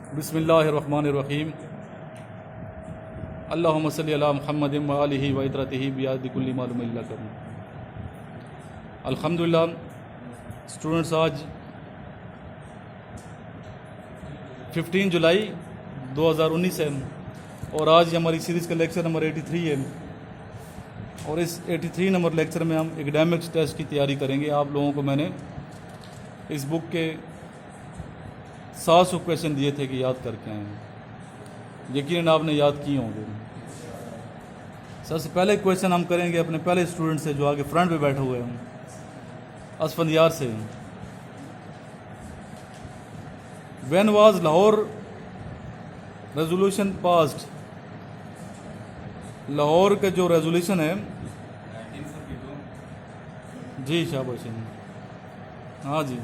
बिस्मिल्लाहिर्रहमानिर्रहीम। अल्लाहुम्मा सल्लि अला मुहम्मदिन व आलिहि व इतरतिहि बियादि कुल्ली मालूम लकुम। अल्हम्दुलिल्लाह स्टूडेंट्स, आज 15 जुलाई 2019 है और आज हमारी सीरीज़ का लेक्चर नंबर 83 है और इस 83 नंबर लेक्चर में हम एकेडमिक्स टेस्ट की तैयारी करेंगे। आप लोगों को मैंने इस बुक के 700 क्वेश्चन दिए थे कि याद करके आए हैं। यकीनन आपने याद किए होंगे। सबसे पहले क्वेश्चन हम करेंगे अपने पहले स्टूडेंट से जो आगे फ्रंट पे बैठे हुए हैं, असफंदियार से। When was Lahore resolution passed? Lahore का जो रेजोल्यूशन है 1942। जी शाबाश, हाँ जी,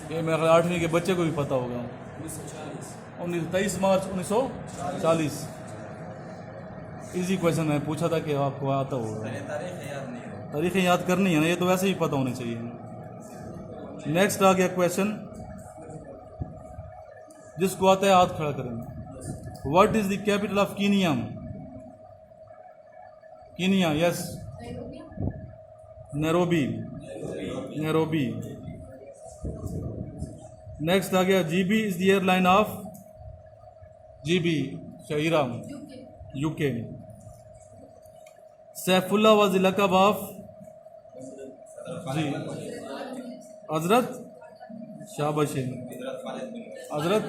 ये मेरे 8वीं के बच्चे को भी पता होगा। 23 मार्च 1940। इजी क्वेश्चन है, पूछा था कि आपको आता होगा। तारीखें याद करनी है ना, ये तो वैसे ही पता होनी चाहिए। नेक्स्ट आ गया क्वेश्चन, जिसको आता है हाथ खड़ा करें। What is the capital of Kenya? Kenya, yes, Nairobi. Nairobi. Next आ गया, GB is the airline of? GB शहीरा, यूके। सैफुल्लाह वाज द लक़ब ऑफ? जी, हजरत, शाबाश, हजरत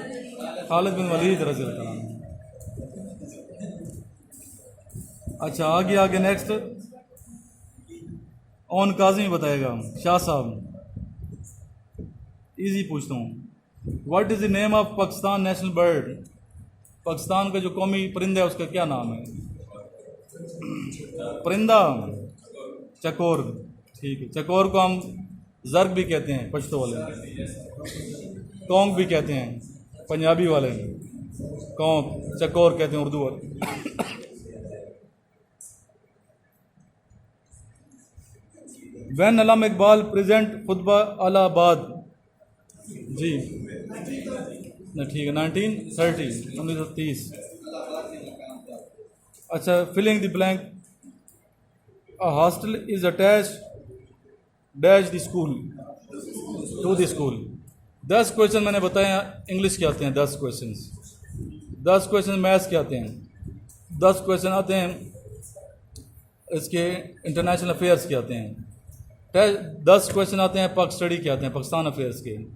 खालिद बिन वलीद रज़ियल्लाहु अन्हु। अच्छा, आगे नेक्स्ट ऑन काज़मी बताएगा शाह साहब। इजी पूछता हूँ, what is the name of Pakistan national bird? Pakistan का जो कौमी परिंदा है उसका क्या नाम है? परिंदा चकोर। ठीक है, चकोर को हम जर्ग भी कहते हैं पश्तो वाले, कौंग भी कहते हैं पंजाबी वाले, कौंग, चकोर कहते हैं उर्दू वाले। वैन अल्लामा इकबाल प्रेजेंट खुतबा अलाहाबाद? जी ना, ठीक है, 1930। अच्छा, filling the blank. A hostel is attached dash the school to the school. 10 question मैंने बताया इंग्लिश के आते हैं, 10 क्वेश्चन। 10 क्वेश्चन मैथ्स के आते हैं, 10 क्वेश्चन आते हैं इसके इंटरनेशनल अफेयर्स के आते हैं, 10 क्वेश्चन आते हैं पाक स्टडी के आते हैं, पाकिस्तान अफेयर्स के, ठीक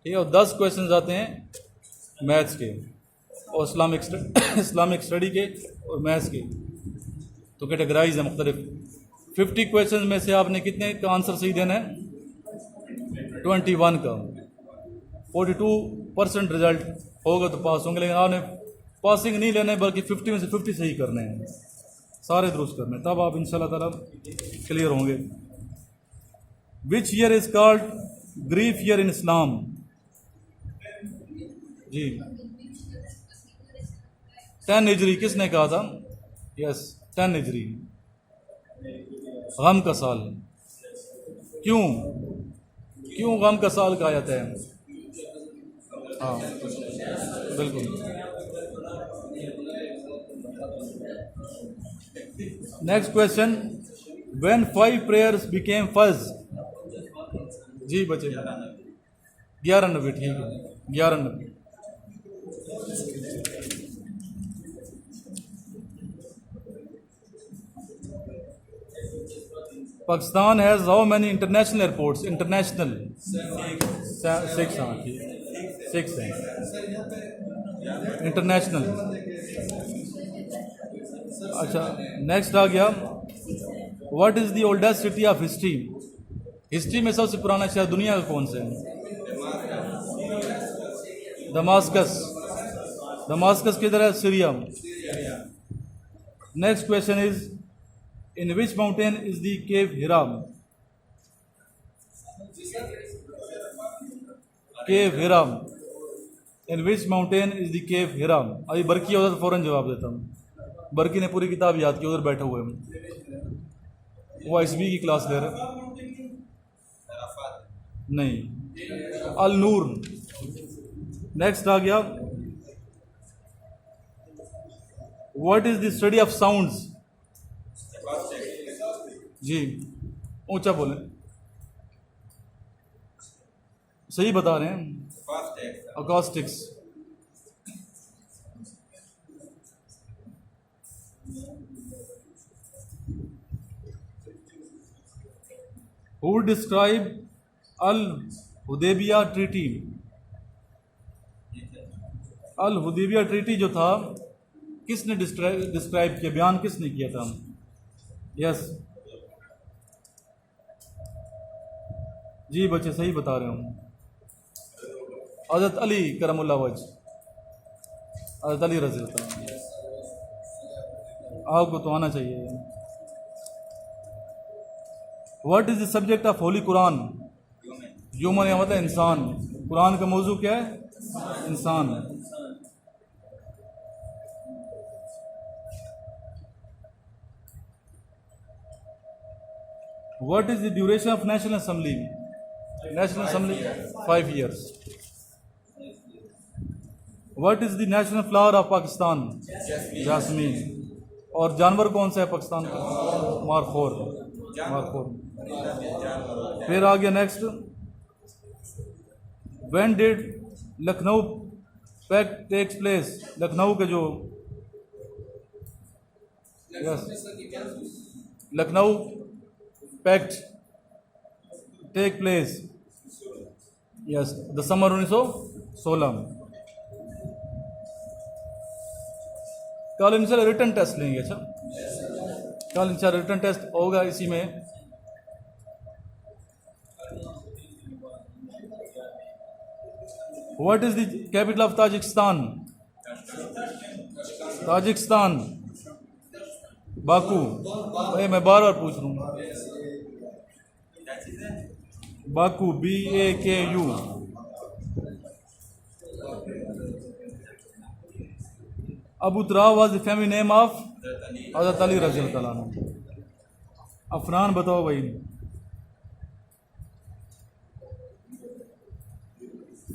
है, और 10 क्वेश्चन आते हैं मैथ्स के और इस्लामिक स्टडी के और मैथ्स के। तो कैटेगराइज है मुख्तलिफ। 50 क्वेश्चन में से आपने कितने का आंसर सही देना है? 21 का। 42% रिजल्ट होगा तो पास होंगे, लेकिन आपने पासिंग नहीं लेना है बल्कि 50 में से 50 सही करने हैं, सारे दुरुस्त करने, तब आप इंशाल्लाह ताला क्लियर होंगे। Which year is called grief year in Islam? जी, 10 हिजरी। किसने कहा था? यस, 10 हिजरी, गम का साल। क्यों गम का साल कहा जाता है? हाँ बिल्कुल। Next question, when 5 prayers became फर्ज? जी बचे 11 ठीक है, 11। Pakistan has how many international airports? International 6, हाँ ठीक, 6 है इंटरनेशनल। अच्छा, नेक्स्ट आ गया, what is the oldest city of history? History में सबसे पुराना शहर दुनिया का कौन सा है? दमास्कस। दमास्कस किधर है? Syria. Next question is, in which mountain is the cave Hira? Cave Hira, in which mountain is the cave Hira? अभी बरकी होता तो फौरन जवाब देता हूँ। बरकी ने पूरी किताब याद की, उधर बैठे हुए हैं, वो ISB की क्लास ले रहे। नहीं, अल नूर, नेक्स्ट आ गया, what is the study of sounds. जी ऊंचा बोले, सही बता रहे हैं। Acoustics. Who describe Al Hudaybiyyah treaty. Al Hudaybiyyah treaty जो था, किसने डिस्क्राइब किया, बयान किसने किया था? यस जी बच्चे सही बता रहे हूँ, हज़रत अली करमुल्लाह वजह, हज़रत अली रज़ी अल्लाह अन्हु। आपको तो आना चाहिए। What is the subject of holy Quran. Human या मतलब इंसान। कुरान का मौजू क्या है? इंसान। What is the duration of national assembly. National assembly 5 years। What is the national flower of Pakistan. Jasmine. और जानवर कौन सा है पाकिस्तान का? मारखोर। मारखोर। फिर आ गया next, when did Lucknow pact takes place. Lucknow के जो Lucknow pact take place, yes December 1916 में। कल इंशाल्लाह रिटर्न टेस्ट लेंगे। अच्छा कल इंशाल्लाह रिटर्न टेस्ट होगा इसी में। What is the capital of Tajikistan. Tajikistan Baku. भाई मैं बार बार पूछ रहा हूँ, Baku BAKU। Abu Turab was the family name of Hazrat Ali रज़ी अल्लाह अन्हु। अफनान बताओ भाई,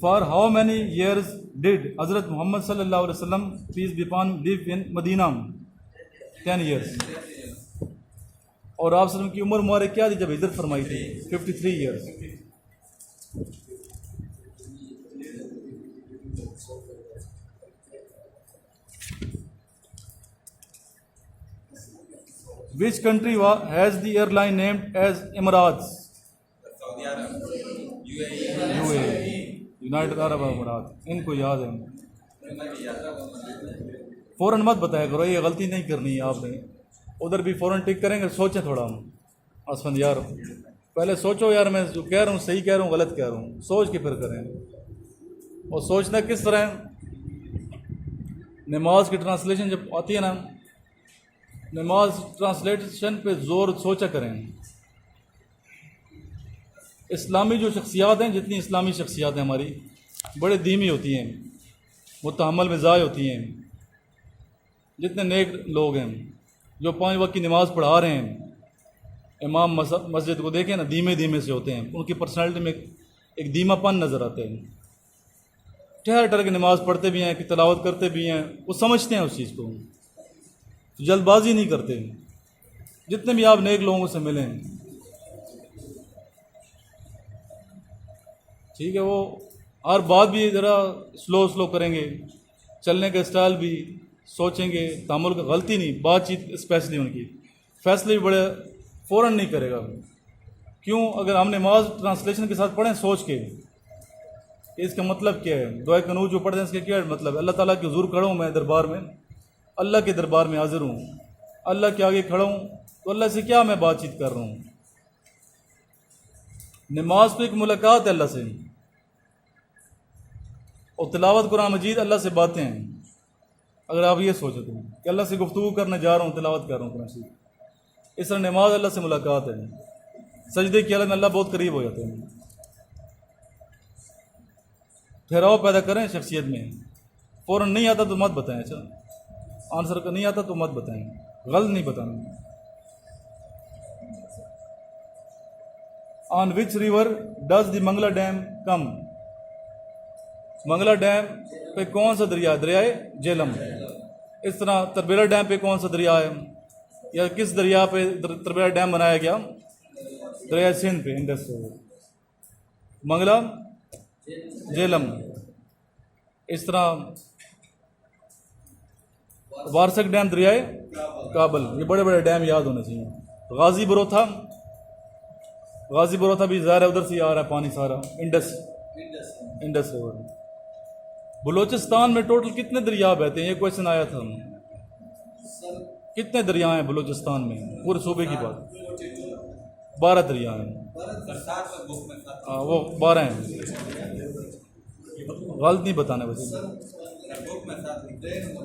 for how many years did Hazrat Mohammad सल्लल्लाहु अलैहि वसल्लम peace be upon live in Medina. 10 years। और आप सल्लम की उम्र मुबारक क्या थी जब हिजरत फरमाई थी? 53 years। Which country has the airline named as Emirates? UAE। United Arab अमीरात। इनको याद है। फ़ौरन मत बताया करो, ये गलती नहीं करनी है आपने। उधर भी फ़ौरन टिक करेंगे, सोचें थोड़ा। असफंद यार पहले सोचो यार, मैं जो कह रहा हूँ सही कह रहा हूँ गलत कह रहा हूँ, सोच के फिर करें। और सोचना किस तरह है? नमाज की ट्रांसलेशन जब आती है ना, नमाज ट्रांसलेशन पे ज़ोर सोचा करें। इस्लामी जो शख्सियात हैं, जितनी इस्लामी शख्सियात हैं हमारी, बड़े धीमी होती हैं, मुतहम्मल मिजाज होती हैं। जितने नेक लोग हैं जो 5 वक्त की नमाज़ पढ़ा रहे हैं, इमाम मस्जिद को देखें ना, धीमे धीमे से होते हैं। उनकी पर्सनालिटी में एक धीमापन नज़र आता है। ठहर ठहर के नमाज़ पढ़ते भी हैं, कि तिलावत करते भी हैं, वो समझते हैं उस चीज़ को, जल्दबाजी नहीं करते। जितने भी आप नेक लोगों से मिलें, ठीक है, वो हर बात भी ज़रा स्लो स्लो करेंगे, चलने का स्टाइल भी सोचेंगे, तामुल का गलती नहीं, बातचीत स्पेशली उनकी, फैसले भी बड़े फ़ौरन नहीं करेगा। क्यों? अगर हम नमाज ट्रांसलेशन के साथ पढ़ें सोच के, इसका मतलब क्या है, दुआ कनूज जो पढ़ते हैं इसका क्या मतलब? अल्लाह ताला के हुजूर खड़ा हूँ मैं दरबार में, अल्लाह के दरबार में हाजिर हूँ, अल्लाह के आगे खड़ा हूँ, तो अल्लाह से क्या मैं बातचीत कर रहा हूँ? नमाज तो एक मुलाकात है अल्लाह से, और तिलावत कुरान मजीद अल्लाह से बातें हैं। अगर आप ये सोचो तो कि अल्लाह से गुफ्तगू करने जा रहा हूँ, तिलावत कर रहा हूँ कुरान से, इस तरह नमाज अल्लाह से मुलाकात है। सजदे की हालत में अल्लाह बहुत करीब हो जाते हैं। ठहराव पैदा करें शख्सियत में। फ़ौरन नहीं आता तो मत बताएं। अच्छा आंसर का नहीं आता तो मत बताएं, गलत नहीं बताना। On which river does the Mangla dam come? Mangla dam पे कौन सा दरिया है? दरियाए झेलम। इस तरह तरबेला डैम पे कौन सा दरिया है, या किस दरिया पे तरबेला डैम बनाया गया? दरिया सिंध पे, इंडस रिवर। मंगला झेलम। इस तरह वारसक डैम दरियाए काबल। ये बड़े बड़े डैम याद होने चाहिए। गाजी बरोथा, गाजी बरोथा भी ज़ाहिर है उधर से आ रहा है पानी सारा, इंडस रिवर। बलूचिस्तान में टोटल कितने दरिया बहते हैं? ये क्वेश्चन आया था। कितने दरिया हैं बलूचिस्तान में? पूरे सूबे की बात। 12 दरिया हैं। वो 12 हैं, गलत नहीं बताना वैसे।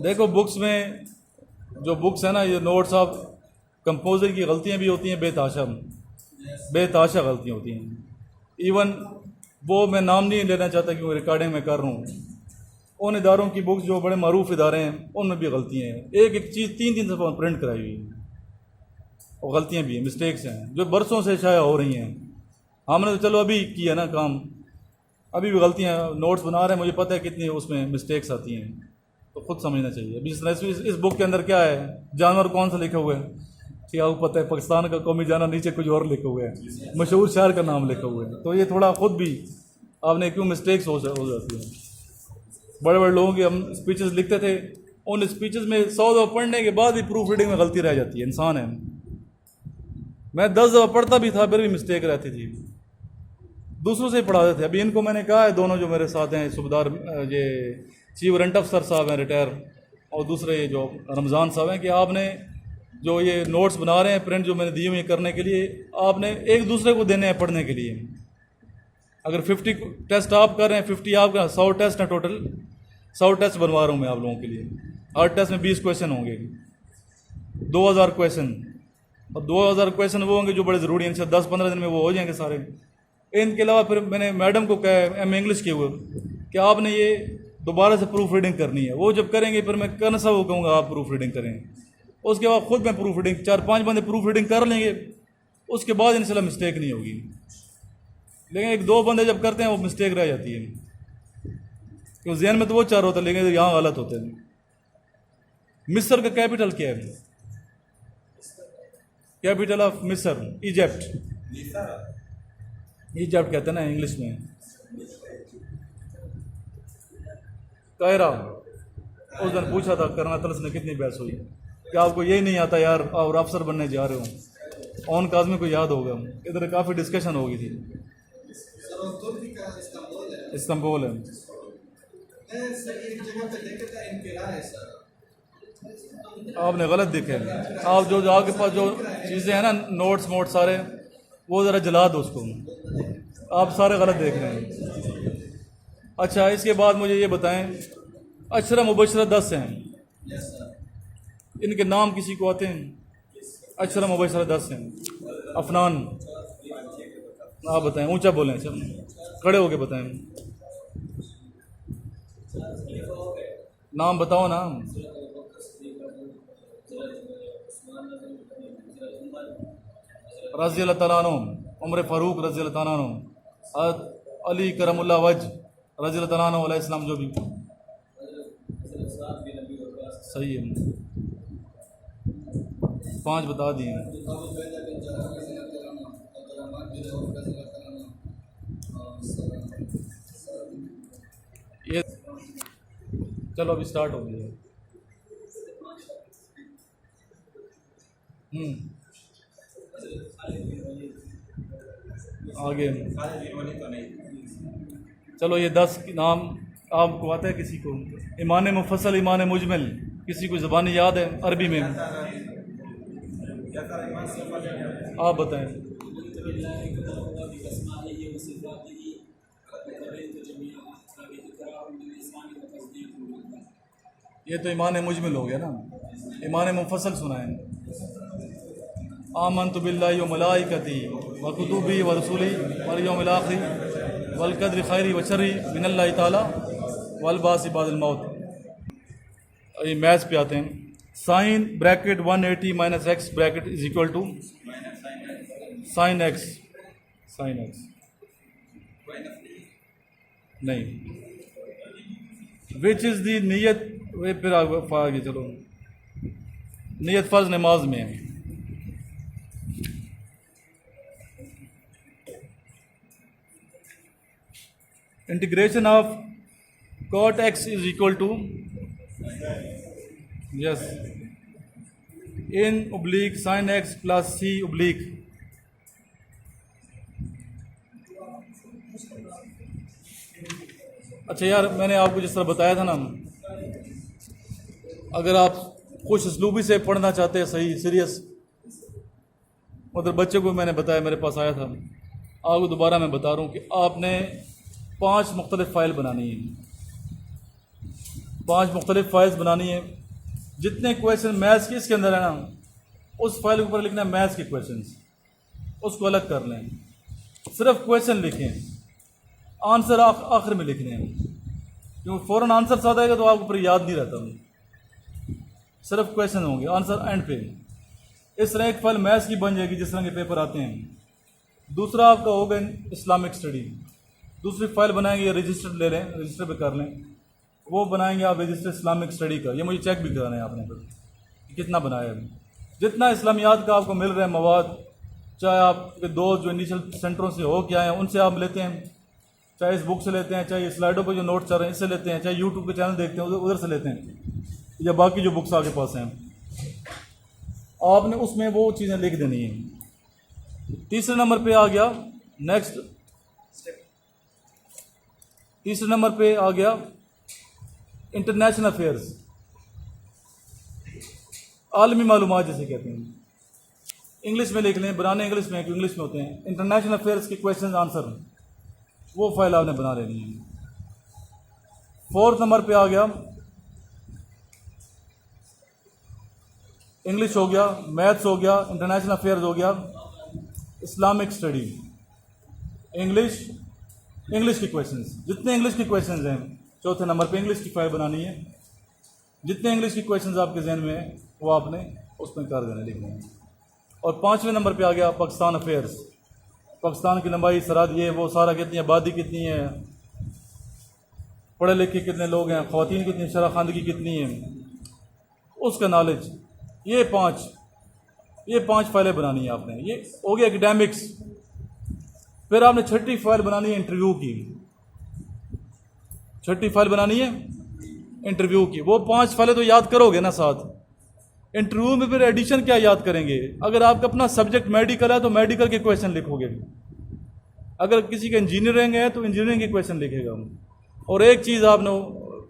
देखो बुक्स में, जो बुक्स है ना, ये नोट्स ऑफ कंपोजर की गलतियां भी होती हैं, बेताशा गलतियां होती हैं। इवन वो मैं नाम नहीं लेना चाहता क्योंकि रिकॉर्डिंग में कर रहा हूँ। उन इदारों की बुक्स जो बड़े मरूफ इदारे हैं उनमें भी गलतियाँ हैं। एक एक चीज़ 3-3 दफ़ा प्रिंट कराई हुई है और गलतियाँ भी हैं, मिस्टेक्स हैं जो बरसों से शाया हो रही हैं। हमने तो चलो अभी किया ना काम, अभी भी गलतियाँ, नोट्स बना रहे हैं, मुझे पता है कितनी उसमें मिस्टेक्स आती हैं, तो खुद समझना चाहिए। अभी इस बुक के अंदर क्या है, जानवर कौन सा लिखा हुआ है? ठीक है, आपको पता है पाकिस्तान का कौमी जानवर, नीचे कुछ और लिखा हुआ है, मशहूर शायर का नाम लिखा हुआ है। तो ये थोड़ा खुद भी आपने क्यों मिस्टेक्स हो जाती हैं। बड़े बड़े लोगों की हम स्पीचेस लिखते थे, उन स्पीचेस में 100 दफ़ा पढ़ने के बाद भी प्रूफ रीडिंग में गलती रह जाती है। इंसान है, मैं 10 दफ़ा पढ़ता भी था फिर भी मिस्टेक रहती थी, दूसरों से पढ़ाते थे। अभी इनको मैंने कहा है, दोनों जो मेरे साथ हैं सूबेदार, ये चीफ वारंट अफसर साहब हैं रिटायर, और दूसरे जो रमज़ान साहब हैं, कि आपने जो ये नोट्स बना रहे हैं प्रिंट जो मैंने दिए हुए करने के लिए, आपने एक दूसरे को देने हैं पढ़ने के लिए। अगर 50 टेस्ट आप कर रहे हैं, 50 आप कर, 100 टेस्ट हैं टोटल, 100 टेस्ट बनवा रहा हूँ मैं आप लोगों के लिए। हर टेस्ट में 20 क्वेश्चन होंगे, 2000 क्वेश्चन, और 2000 क्वेश्चन वो होंगे जो बड़े ज़रूरी हैं, इनसे 10-15 दिन में वो हो जाएंगे सारे। इनके अलावा फिर मैंने मैडम को कहा, एम इंग्लिश के हुए, कि आपने ये दोबारा से प्रूफ रीडिंग करनी है। वो जब करेंगे फिर मैं कौन सा वो कहूँगा आप प्रूफ रीडिंग करें, उसके बाद खुद मैं प्रूफ रीडिंग, 4-5 बंदे प्रूफ रीडिंग कर लेंगे, उसके बाद इंशाल्लाह मिस्टेक नहीं होगी। लेकिन 1-2 बंदे जब करते हैं वो मिस्टेक रह जाती है, क्योंकि जहन में तो वो 4 होता है लेकिन यहाँ गलत होते हैं। मिस्र का कैपिटल क्या है? कैपिटल ऑफ मिस्र, इजिप्ट। इजिप्ट कहते हैं ना इंग्लिश में। कायरा। उस दिन पूछा था करना तलस ने, कितनी बहस हुई कि आपको यही नहीं आता यार, और अफसर बनने जा रहे हो। ऑन काजमी को याद होगा, इधर काफ़ी डिस्कशन हो गई थी। इस्तांबुल है। आपने गलत देखे, आप जो आपके पास जो चीज़ें हैं ना, नोट्स सारे, वो ज़रा जला दो उसको, आप सारे गलत देख रहे हैं। अच्छा, इसके बाद मुझे ये बताएं, अशरा मुबशरा 10 हैं, इनके नाम किसी को आते हैं? अशरा मुबशरा 10 हैं। अफनान, आप बताएं, ऊंचा बोलें, सब खड़े होके बताएं, नाम बताओ नाम। रज़ी अल्लाह तआला अन्हु, उमर फ़ारूक रज़ी अल्लाह तआला अन्हु, अली करमुल्लाह वजह रज़ी अल्लाह तआला अन्हु अलैहि सलाम, जो भी सही है। 5 बता दिए। ये चलो अभी स्टार्ट हो गई है। आगे चलो, ये 10 नाम आपको आता है किसी को? ईमान मुफस्सल, ईमान मुजमल, किसी को ज़बानी याद है अरबी में? आप बताएं। ये तो ईमान मुजमल हो गया ना। ईमान मुफस्सल सुना है, आमनतु बिल्लाहि व मलाइकती व कुतुबी व रसूली वल यौमिल आखिर वल क़द्रि खैरि व शर्रि मिनल्लाहि ताला वल बासी बादल मौत। ये मैथ्स पे आते हैं। Sine bracket 180 minus x bracket is equal to sine x. Sine x नहीं, विच इज़ दी नीयत, वे फिर आगे चलो, नीयत फ़र्ज नमाज में है। Integration of cot x is equal to, yes, in oblique sin x plus c oblique। अच्छा यार, मैंने आपको जिस तरह बताया था ना, अगर आप खुश उसलूबी से पढ़ना चाहते हैं, सही सीरियस, मतलब बच्चे को मैंने बताया, मेरे पास आया था, आपको दोबारा मैं बता रहा हूँ कि आपने 5 मुख्तलिफ फ़ाइल बनानी है, 5 मुख्तलिफ फाइल्स बनानी है। जितने क्वेश्चन मैथ्स के इसके अंदर है ना, उस फाइल के ऊपर लिखना है मैथ्स के क्वेश्चंस, उसको अलग कर लें, सिर्फ क्वेश्चन लिखें, आंसर आखिर में लिखने हैं, क्योंकि फ़ौरन आंसर साथ आएगा तो आपको फिर याद नहीं रहता, सिर्फ क्वेश्चन होंगे, आंसर एंड पे। इस तरह एक फाइल मैथ्स की बन जाएगी जिस तरह के पेपर आते हैं। दूसरा आपका होगा इस्लामिक स्टडी, दूसरी फाइल बनाएंगे, रजिस्टर ले लें, रजिस्टर पे कर लें, वो बनाएंगे आप रजिस्टर इस्लामिक स्टडी का। ये मुझे चेक भी कराना है आपने फिर कितना बनाया है। जितना इस्लामियात का आपको मिल रहा है मवाद, चाहे आपके दोस्त जो इनिशियल सेंटरों से हो क्या हैं उनसे आप लेते हैं, चाहे इस बुक से लेते हैं, चाहे स्लाइडों पर जो नोट चल रहे हैं इससे लेते हैं, चाहे यूट्यूब के चैनल देखते हैं उधर से लेते हैं, या बाकी जो बुक्स आपके पास हैं, आपने उसमें वो चीज़ें लिख देनी है। तीसरे नंबर पे आ गया नेक्स्ट, तीसरे नंबर पे आ गया इंटरनेशनल अफेयर्स, आलमी मालूमात जिसे कहते हैं। इंग्लिश में लिख लें, बनाने इंग्लिश में, क्योंकि इंग्लिश में होते हैं। इंटरनेशनल अफेयर्स के क्वेश्चन आंसर, वो फाइल आपने बना लेनी है। फोर्थ नंबर पे आ गया इंग्लिश हो गया, मैथ्स हो गया, इंटरनेशनल अफेयर्स हो गया, इस्लामिक स्टडी, इंग्लिश, इंग्लिश के क्वेश्चंस, जितने इंग्लिश के क्वेश्चंस हैं। चौथे नंबर पे इंग्लिश की फाइल बनानी है, जितने इंग्लिश के क्वेश्चंस आपके जहन में हैं वो आपने उसमें कर देने, लिखने हैं। और पांचवें नंबर पे आ गया पाकिस्तान अफेयर्स, पाकिस्तान की लंबाई, सरहद, ये वो सारा, कितनी आबादी कितनी है, पढ़े लिखे कितने लोग हैं, ख़वातीन कितनी, शराखानदगी कितनी है, उसका नॉलेज। ये पांच फाइलें बनानी है आपने। ये हो गया एकेडमिक्स। फिर आपने छठी फाइल बनानी है इंटरव्यू की, छठी फाइल बनानी है इंटरव्यू की। वो 5 फाइलें तो याद करोगे ना साथ, इंटरव्यू में फिर एडिशन क्या याद करेंगे। अगर आपका अपना सब्जेक्ट मेडिकल है तो मेडिकल के क्वेश्चन लिखोगे, अगर किसी का इंजीनियरिंग है तो इंजीनियरिंग के क्वेश्चन लिखेगा। और एक चीज़ आपने,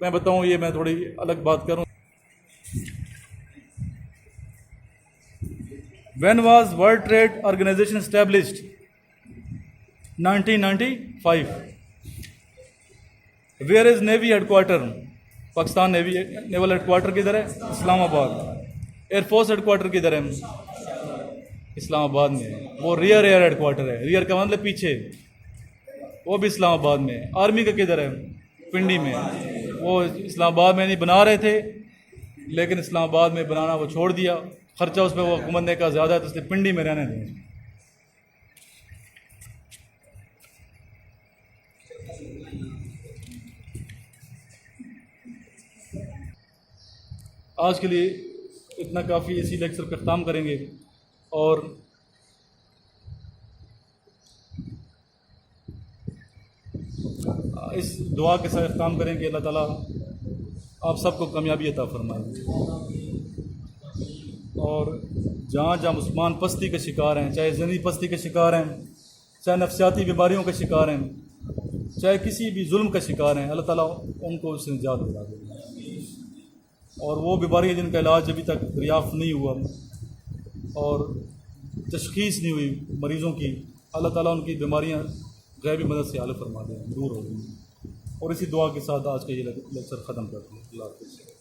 मैं बताऊं, ये मैं थोड़ी अलग बात करूं, When was World Trade Organization established? 1995. Where is Navy headquarter? Pakistan navy naval headquarter किधर है? इस्लामाबाद। एयरफोर्स हेडक्वार्टर किधर है? इस्लामाबाद में। वो रियर एयर हेडक्वार्टर है, रियर का मतलब पीछे, वो भी इस्लामाबाद में है। आर्मी का किधर है? पिंडी में। वो इस्लामाबाद में नहीं बना रहे थे, लेकिन इस्लामाबाद में बनाना वो छोड़ दिया, खर्चा उस पर वो हुकूमत ने का ज़्यादा है तो इसलिए पिंडी में रहने दें। आज के लिए इतना काफ़ी, इसी लेक्चर का ख़त्म करेंगे और इस दुआ के साथ ख़त्म करेंगे, अल्लाह ताला आप सबको कामयाबी अता फरमाए। और जहाँ जहाँ मुसलमान पस्ती के शिकार हैं, चाहे ज़हनी पस्ती के शिकार हैं, चाहे नफ्सियाती बीमारियों के शिकार हैं, चाहे किसी भी जुल्म का शिकार हैं, अल्लाह ताला उनको उससे निजात दिला देगा। और वो बीमारियाँ जिनका इलाज अभी तक दरियाफ़्त नहीं हुआ और तशख़ीस नहीं हुई मरीज़ों की, अल्लाह ताला उनकी बीमारियाँ गैबी मदद से हल फरमा दें, दूर हो गई। और इसी दुआ के साथ आज का ये लेक्चर ख़त्म करते हैं। अल्लाह हाफ़िज़।